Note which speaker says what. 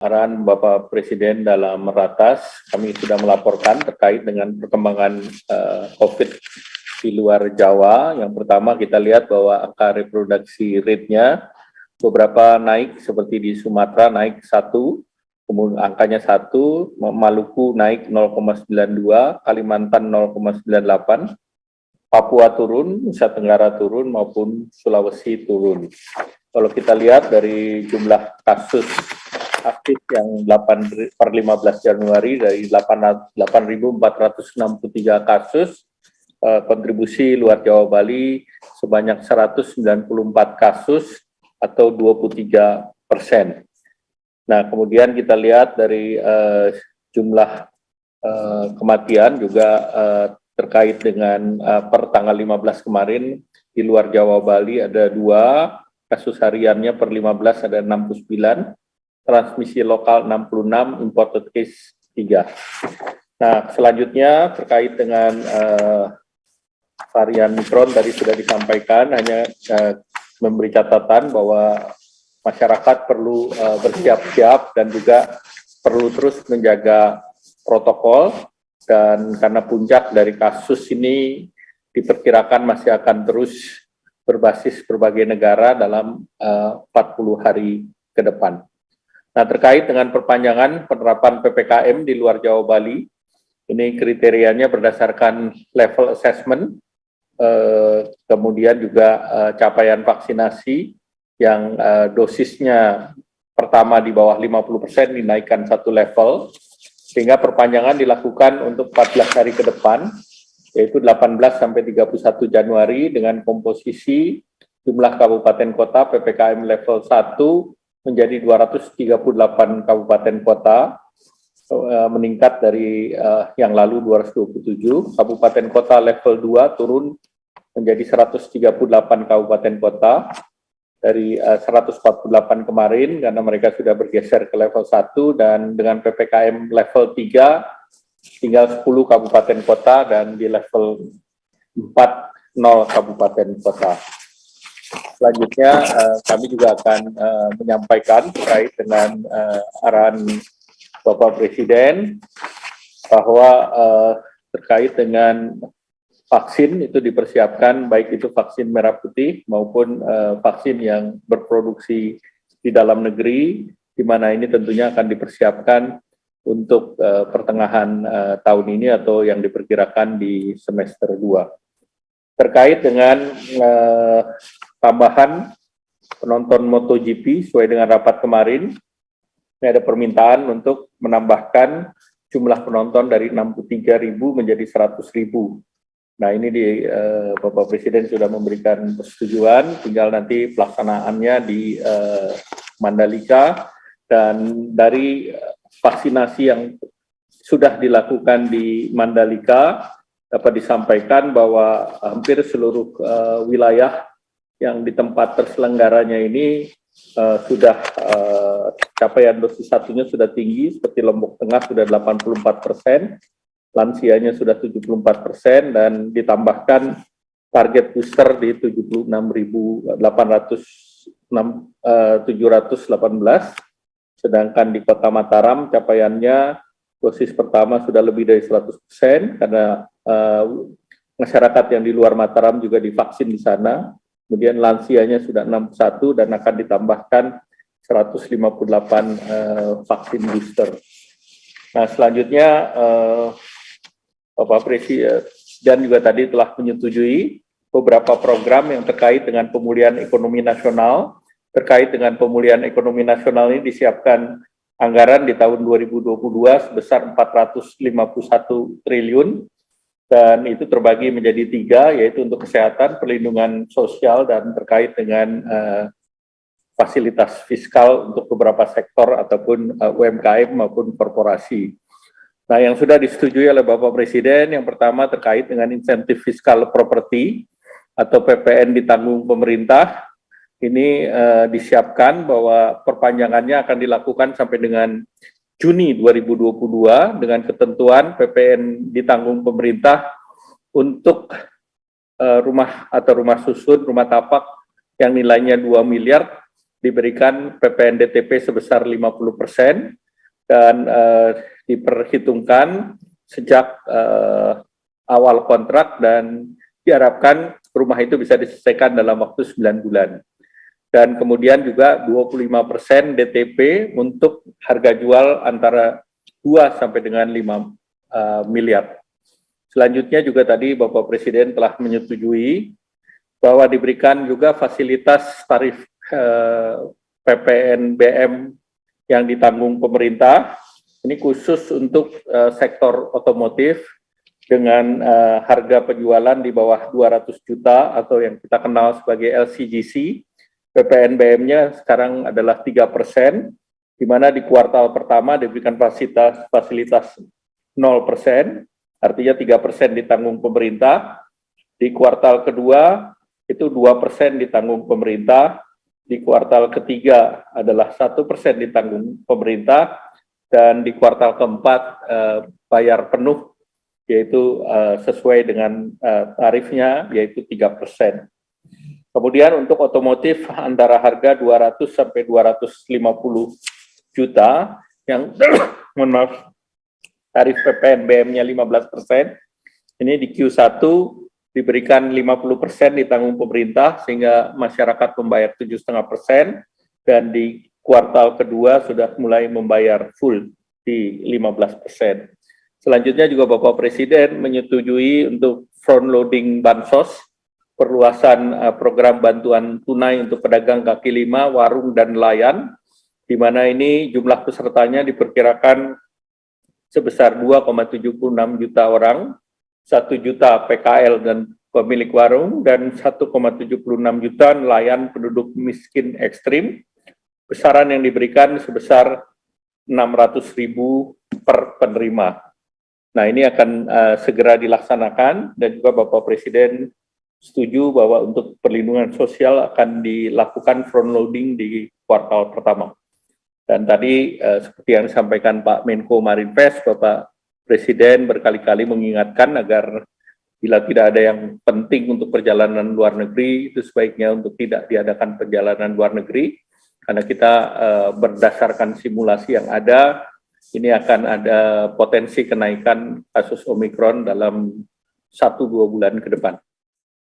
Speaker 1: Arahan Bapak Presiden dalam Ratas, kami sudah melaporkan terkait dengan perkembangan COVID di luar Jawa. Yang pertama kita lihat bahwa angka reproduksi rate-nya beberapa naik, seperti di Sumatera naik 1, kemudian angkanya 1, Maluku naik 0,92, Kalimantan 0,98, Papua turun, Nusa Tenggara turun, maupun Sulawesi turun. Kalau kita lihat dari jumlah kasus aktif yang 8 per 15 Januari dari 8.463 kasus, kontribusi luar Jawa Bali sebanyak 194 kasus atau 23%. Nah, kemudian kita lihat dari jumlah kematian juga terkait dengan per tanggal 15 kemarin di luar Jawa Bali ada 2, kasus hariannya per 15 ada 69, transmisi lokal 66, imported case 3. Nah, selanjutnya terkait dengan varian Omicron tadi sudah disampaikan, hanya memberi catatan bahwa masyarakat perlu bersiap-siap dan juga perlu terus menjaga protokol, dan karena puncak dari kasus ini diperkirakan masih akan terus berbasis berbagai negara dalam 40 hari ke depan. Nah, terkait dengan perpanjangan penerapan PPKM di luar Jawa Bali, ini kriterianya berdasarkan level assessment, kemudian juga capaian vaksinasi yang dosisnya pertama di bawah 50% dinaikkan 1 level, sehingga perpanjangan dilakukan untuk 14 hari ke depan, yaitu 18 sampai 31 Januari dengan komposisi jumlah kabupaten kota PPKM level 1 menjadi 238 kabupaten kota, meningkat dari yang lalu 227. Kabupaten kota level 2 turun menjadi 138 kabupaten kota dari 148 kemarin, karena mereka sudah bergeser ke level 1, dan dengan PPKM level 3 tinggal 10 kabupaten kota, dan di level 4 0 kabupaten kota. Selanjutnya kami juga akan menyampaikan terkait dengan arahan Bapak Presiden bahwa terkait dengan vaksin itu dipersiapkan, baik itu vaksin merah putih maupun vaksin yang berproduksi di dalam negeri, di mana ini tentunya akan dipersiapkan untuk pertengahan tahun ini atau yang diperkirakan di semester 2. Terkait dengan tambahan penonton MotoGP sesuai dengan rapat kemarin, ini ada permintaan untuk menambahkan jumlah penonton dari 63.000 menjadi 100.000. Nah, ini Bapak Presiden sudah memberikan persetujuan, tinggal nanti pelaksanaannya di Mandalika, dan dari vaksinasi yang sudah dilakukan di Mandalika dapat disampaikan bahwa hampir seluruh wilayah yang di tempat terselenggaranya ini sudah capaian dosis satunya sudah tinggi, seperti Lombok Tengah sudah 84%, lansianya sudah 74%, dan ditambahkan target booster di 76.718, sedangkan di Kota Mataram capaiannya dosis pertama sudah lebih dari 100%, karena masyarakat yang di luar Mataram juga divaksin di sana. Kemudian lansianya sudah 61 dan akan ditambahkan 158 vaksin booster. Nah, selanjutnya Bapak Presiden juga tadi telah menyetujui beberapa program yang terkait dengan pemulihan ekonomi nasional. Terkait dengan pemulihan ekonomi nasional ini disiapkan anggaran di tahun 2022 sebesar 451 triliun, dan itu terbagi menjadi 3, yaitu untuk kesehatan, perlindungan sosial, dan terkait dengan fasilitas fiskal untuk beberapa sektor ataupun UMKM maupun korporasi. Nah, yang sudah disetujui oleh Bapak Presiden, yang pertama terkait dengan insentif fiskal properti atau PPN ditanggung pemerintah. Ini disiapkan bahwa perpanjangannya akan dilakukan sampai dengan Juni 2022 dengan ketentuan PPN ditanggung pemerintah untuk rumah atau rumah susun, rumah tapak yang nilainya 2 miliar diberikan PPN DTP sebesar 50% dan diperhitungkan sejak awal kontrak dan diharapkan rumah itu bisa diselesaikan dalam waktu 9 bulan. Dan kemudian juga 25% DTP untuk harga jual antara 2 sampai dengan 5 miliar. Selanjutnya juga tadi Bapak Presiden telah menyetujui bahwa diberikan juga fasilitas tarif PPN BM yang ditanggung pemerintah. Ini khusus untuk sektor otomotif dengan harga penjualan di bawah 200 juta atau yang kita kenal sebagai LCGC. PPN BM-nya sekarang adalah 3%, di mana di kuartal pertama diberikan fasilitas 0%, artinya 3% ditanggung pemerintah. Di kuartal kedua itu 2% ditanggung pemerintah, di kuartal ketiga adalah 1% ditanggung pemerintah, dan di kuartal keempat bayar penuh, yaitu sesuai dengan tarifnya, yaitu 3%. Kemudian untuk otomotif antara harga 200 sampai 250 juta yang mohon maaf, tarif PPN BM-nya 15%, ini di Q1 diberikan 50% ditanggung pemerintah sehingga masyarakat membayar 7,5%, dan di kuartal kedua sudah mulai membayar full di 15%. Selanjutnya juga Bapak Presiden menyetujui untuk front loading bansos, perluasan program bantuan tunai untuk pedagang kaki lima, warung, dan nelayan, di mana ini jumlah pesertanya diperkirakan sebesar 2,76 juta orang, 1 juta PKL dan pemilik warung, dan 1,76 juta nelayan penduduk miskin ekstrim. Besaran yang diberikan sebesar 600.000 per penerima. Nah, ini akan segera dilaksanakan, dan juga Bapak Presiden setuju bahwa untuk perlindungan sosial akan dilakukan front loading di kuartal pertama. Dan tadi seperti yang disampaikan Pak Menko Marinvest, Bapak Presiden berkali-kali mengingatkan agar bila tidak ada yang penting untuk perjalanan luar negeri, itu sebaiknya untuk tidak diadakan perjalanan luar negeri, karena kita berdasarkan simulasi yang ada, ini akan ada potensi kenaikan kasus Omikron dalam 1-2 bulan ke depan.